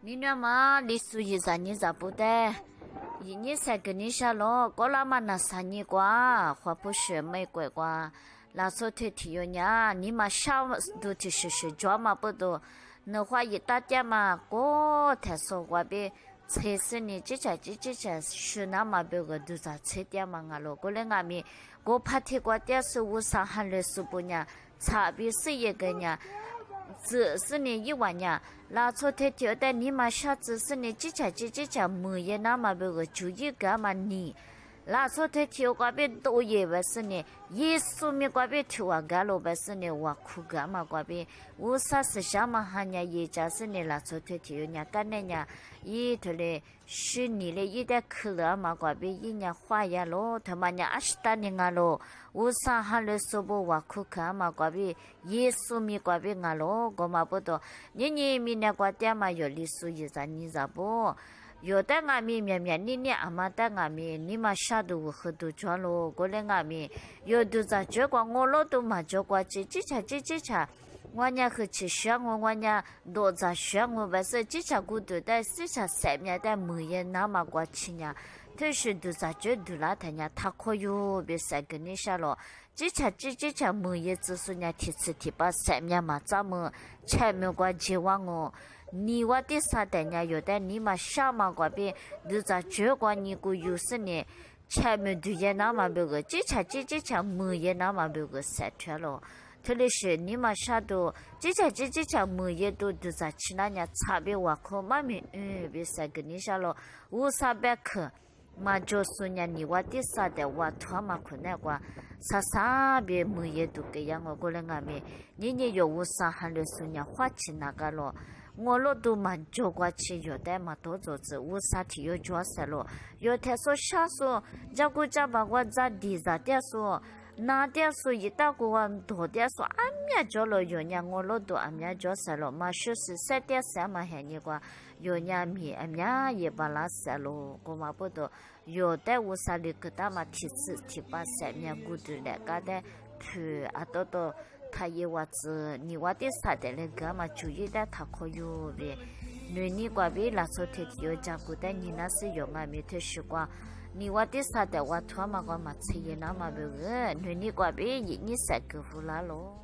你那么历史遗产你咋不得？你才跟你下咯，过了嘛那3年瓜，或不是美国瓜，那时候提有呢，你嘛下都是抓嘛不多，那话一大点嘛，过太少瓜呗。才是你这是那么别个都在吃点嘛啊咯，过来俺们我怕铁瓜点是无上海的是不呢？差别是一个呢。只是你一万年，那错天条的你嘛下只是你这么也那么别个注意干嘛你，那错天条瓜边多也不是你，耶稣咪瓜边条啊干了不是你我苦干嘛瓜边，我啥事想嘛哈呀也家是你那错天条呀干的呀，一头嘞是你嘞一点可乐嘛瓜边一年花呀咯，他妈呀20年啊咯。我上海的说不我苦看嘛，瓜比耶稣咪瓜比俺咯，我嘛不多。你明年瓜点嘛有历史遗产你咋不？有的俺们你阿妈的俺们，你嘛下都喝都装咯，过来俺们有都在这瓜我老都嘛这瓜这查。我伢去吃香我伢多在香我不是这查骨头的，这查3年的没也那么瓜吃呢。特是都在这都拉他家，他可有别三个你下了，这场么也只是人提次提把3年嘛，咱们前面关结网哦，你我的啥的人有的你嘛下嘛关边都在这关你个有时呢，前面都也那么别个，这场么也那么别个三天了。特别是你嘛下都，这场么也都在其他人差别我可妈咪，别三个你下了，500克。嘛就是你我的啥的我托嘛可那个啥别么也都这样我过来俺们你有我上海的时候花钱那个咯我老都蛮做过去有的嘛多做子我啥体有做事咯有他说下说这个家把我咋地咋的说那点说一大个万多点说俺们做了有年我老多俺们做事了嘛就是3.3嘛还你个有年米俺们也把那事了我嘛不多有的我啥里个大嘛提把3年过的那个的去啊多他也话子你话的啥的那个嘛注意的他可有呗你个别那时候他有讲过的你那是用啊没特习惯你话的啥的我托嘛个嘛吃也那么别个你个别你三个胡啦咯